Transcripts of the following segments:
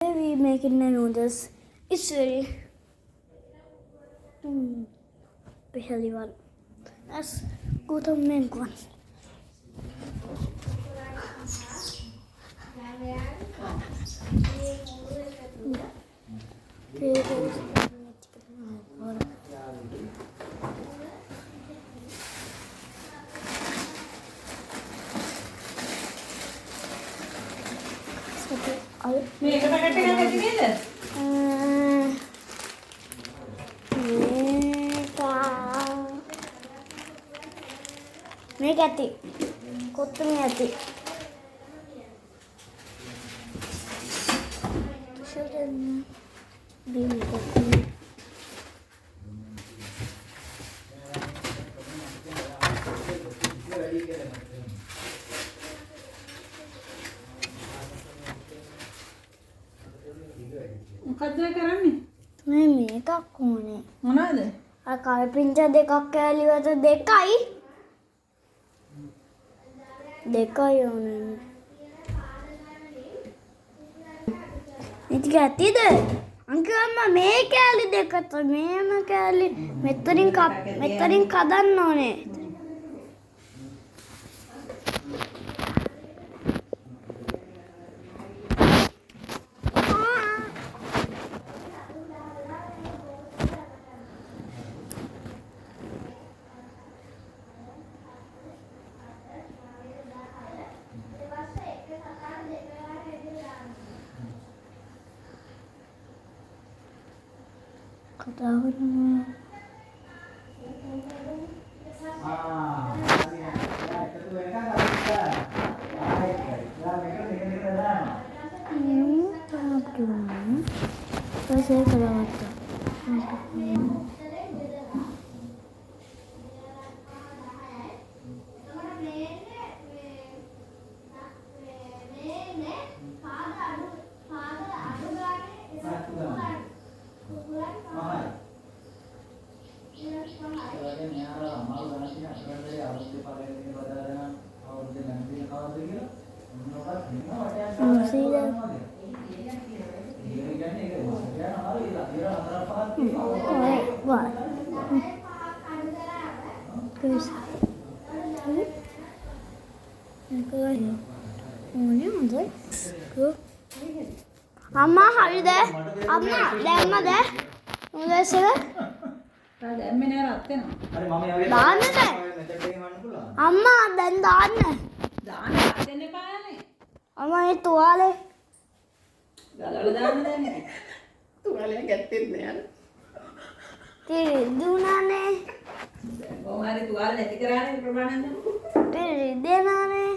We making the noodles. It's very special one. Let's go to make one. Make it. Kottumi ati. Shouldn't be kottumi. මොකද්ද කරන්නේ? මේ මේකක් ඕනේ. මොනවද? අර කල්පින්චා දෙකක් කෑලි වත දෙකයි. දෙකයි ඕනේ. ඉතින් ඇතිද? අංකල් අම්මා මේ කෑලි දෙකට මේම කෑලි මෙතනින් කදන්න ඕනේ. Ketahuan. Saya kelewat. What? There's Amma, hari deh. Amma, damma deh. Udah sih. දැම්මේ නෑ රත් වෙනවා. හරි මම යාවේ දාන්න මෙතෙන් බෑ. ගන්න පුළුවන්. අම්මා දැන් දාන්න. දාන්න රත් වෙන්න එපානේ. අම්මා මේ තුවාලේ. ගලවලා දාන්න දැන්නේ. තුවාලේ ගැත්තෙත් නෑ. තිරිදුනානේ. කොහොම හරි තුවාල නැති කරානේ ප්‍රමාණයෙන්. තිරිදෙනානේ.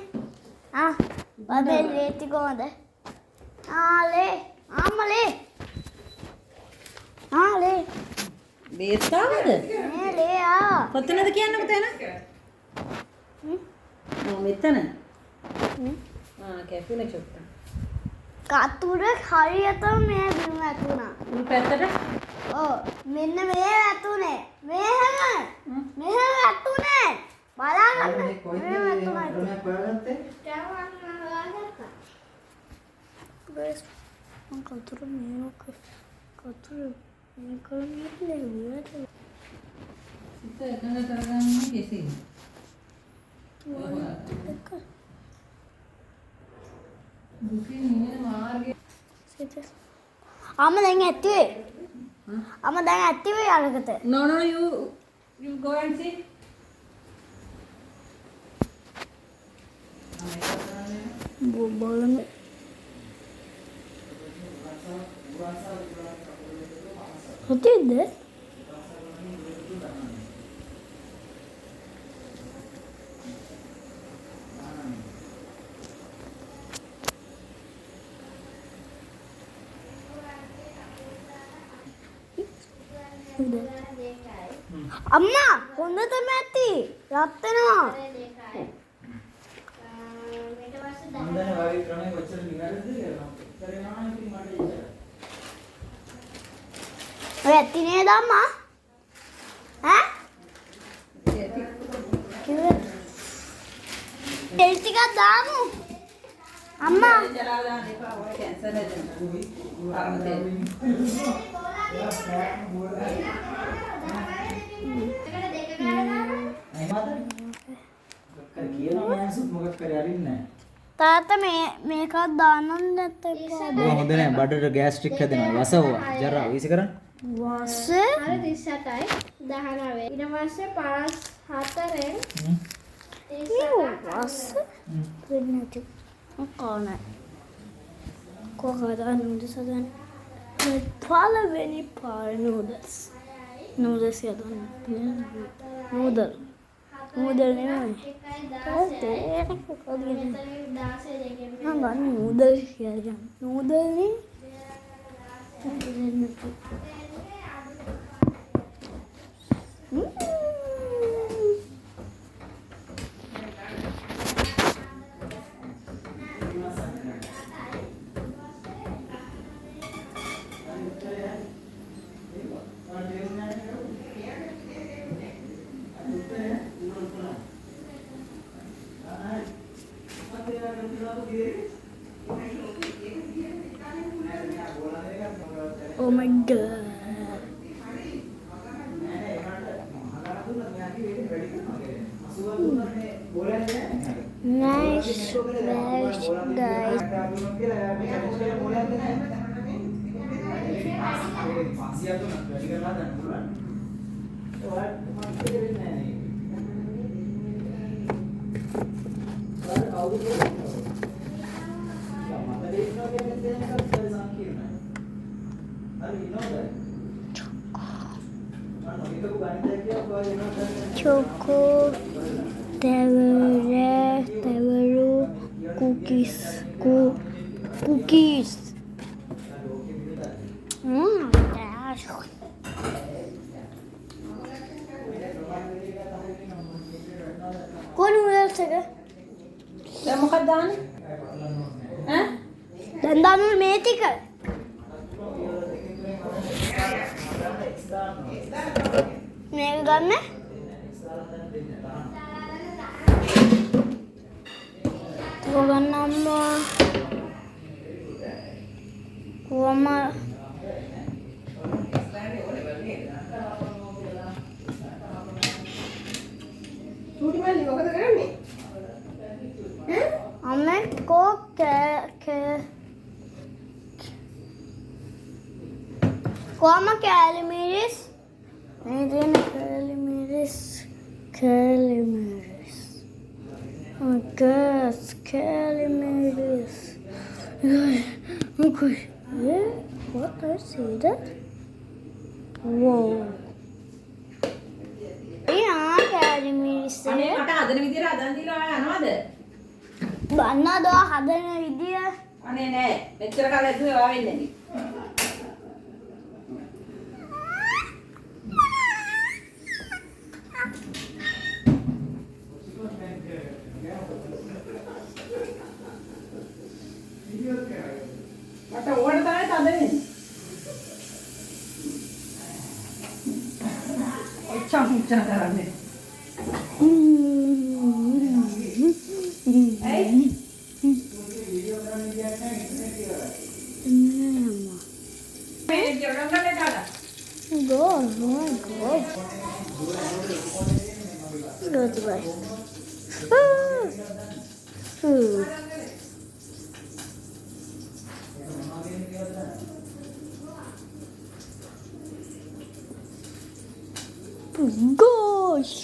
වදේ ලේටි කොහොමද? ආලේ. අම්මලේ. ආලේ. බේස්තාවද? මේ ලේ ආ. කොතනද කියන්නකෝ තැන? මෙතන. කැපුණේ චොට්ට. කතුර හරියටම මේ බිම ඇතුණා. මේ පැත්තට? ඔව් මෙන්න මේ ඇතුනේ. මෙහෙම. මෙහෙම ඇතුනේ. බලාගන්න. මෙහෙම ඇතුණා. ක්‍රමයක් හොයාගත්තේ? බස් මම කතුර මේක කතුර මේ කරන්නේ නේද? සිත එකඟ කරගන්නේ කෙසේද? දුකින් නිවන මාර්ගය සිත අම්ම දැන් ඇත්තේ අම්ම දැන් ඇත්තේ වේ අරකට No, you go and see. බලන්න හොතින්ද අම්මා හොඳ තමයි ඇති රත් වෙනවා මම දැන් වගේ ක්‍රමයක් කොච්චර නිවැරදිද කියලා කරේනවා නම් ඉතින් මට ඉච්චරයි. ඔය ඇති නේද අම්මා ඈ කිව්වේ තෙල් ටිකක් දාමු අම්මා ජලාව දාන්න එපා ඔය කැන්සර් හැදෙනවා. තාත්තා මේකත් දාන්න නැත්නම් හොඳ නෑ බඩට ගෑස්ට්‍රික් හැදෙනවා. වසවුවා. ජරා වීසි කරන්න. වස හරි 38යි 19 ඊට පස්සේ 54න් වස වෙන්නට කොහොන කොහොමද නූඩල්ස් හදන්නේ පළවෙනි පාර නූඩල්ස් හදන්න නූඩල් නෙමෙයි මම නූඩල් කියලා නූඩල් නේ Oh my god. Nice, nice, guys. Choco, Teveru, cookies. Gosh. कौन हुआ उससे දැන් මොකක්ද දාන්නේ? ඈ? धंधा में मेथी कर मेरे घर में तो करना वो චූටි මල්ලි මොකද කරන්නේ? हमें को como Calimiris? Medina Calimiris. Oh gosh, Calimiris. Okay. Yeah, what I see that? Wow. Yeah, Calimiris. අනේ මට හදන විදියට හදන් දීලා ආය යනවද? බන්න දෝ හදන විදිය අනේ නෑ. මෙච්චර කාලෙ ඇදුවේ ඔයා වෙන්නේ නැති. මට ඕන තරම් තද වෙන්නේ. ඔච්චම් කරන්නේ. ඇයි? මේ ජරම් ගන්න දාලා. Go, go. Go to bed. Gosh,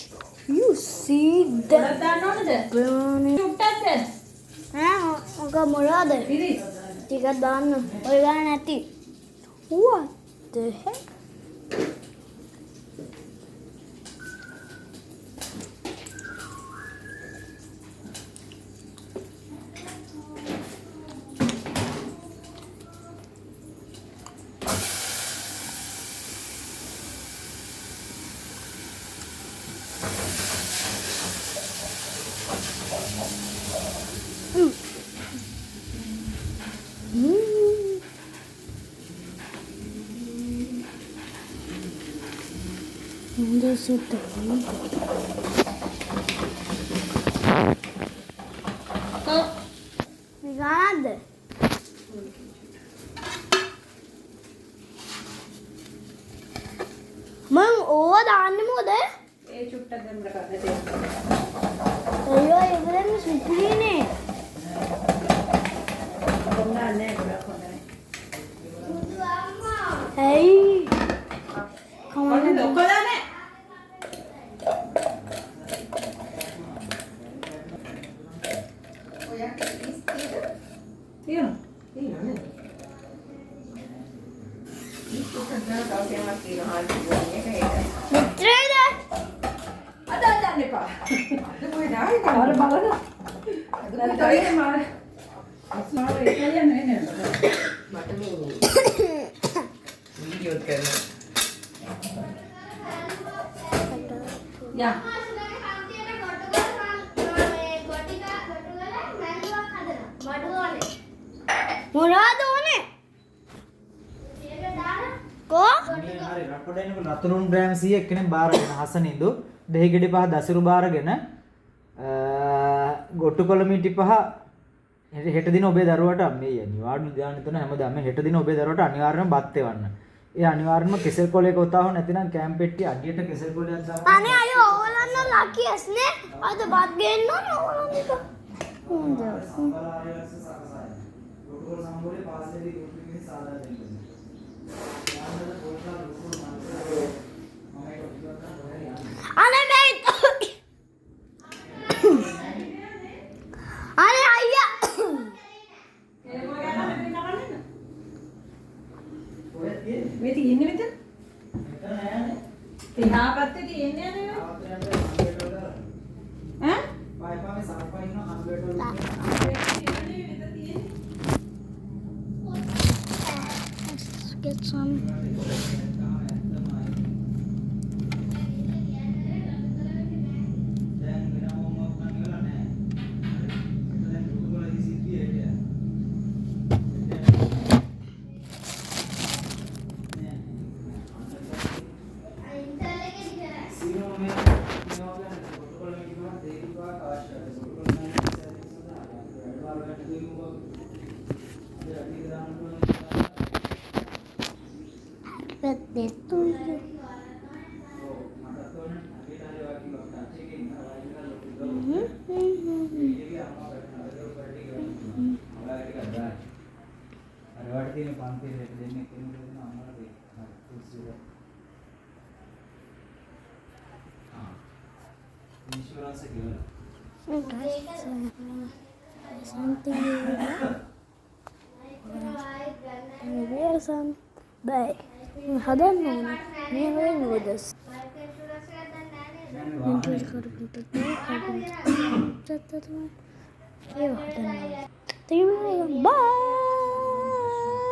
you see that දාන්න ඕනද? brownie? චුට්ටක්ද? ඔක මොනවද? ඉතින් ටිකක් දාන්න. ඔය ගන්න නැති. What the heck? Noodles are done. We got it. මං ඕවා දාන්නේ මොකද? ඒ චුට්ටක් දැම්මට කද්දට. අයියෝ ඒක දැන් සුපිරිනේ. කොන්දන්නේ ගොඩක් හොඳ නැහැ. ඇයි? කොහොමද ඔක්කොදන්නේ? ඔයා තියෙනවා නේද? මිත්‍රේද? අද දාන්න එපා. අද කොහෙද ආවේ? අර බලන්න. අද කොහෙද මාර? අස්මාර එකලිය නෙන්නේ. මට මේ වීඩියෝ කරනවා. යා. මොනවද ඕනේ? කෝ? හරි රප්පඩේනක රතුරුන් ග්‍රෑම් 100 එක්කෙනෙක් බාරගෙන හසනින්දු දෙහි ගෙඩි 5 දසිරු බාරගෙන ගොට්ටුකොළ මිටි 5 හෙට දින ඔබේ දරුවට මේ නිවාඩු දාන්න තුන හැමදාම හෙට දින ඔබේ දරුවට අනිවාර්යයෙන්ම බත් එවන්න. ඒ අනිවාර්යයෙන්ම කෙසෙල් කොලයක උතාව නැතිනම් කැම් පෙට්ටිය අඩියට කෙසෙල් කොලයක් දාන්න. අනේ අයියෝ ඕගොල්ලන්ව ලකියස් නේ. අද බත් ගේන්න ඕනේ ඕගොල්ලන්ට. හොඳ. ගොට්ටුකොළ සම්බෝලේ පාසලේ ගොට්ටුකේ සාදා දෙන්න. අනේ මේ අනේ අයියා මේ තියෙන්නේ මෙතන? මෙතන නෑනේ. තිහා පැත්තේ තියෙන්නේ නේද? ඈ? වයිෆාවේ සාපා ඉන්න හම්බෙට get some. Birthday to you. අරවට තියෙන පන්තියේ දෙන්නේ කෙනෙකුට අම්මලා දෙන්න. ඉන්ෂුරන්ස් එක ඉවරයි. Something. Maybe some. Bye. හදන්න ඕනේ. මේ වගේ නෝඩල්ස්. ඉන්ට්‍රොඩ්‍යුස් කරපුවට තමයි. ඒ වහන්න.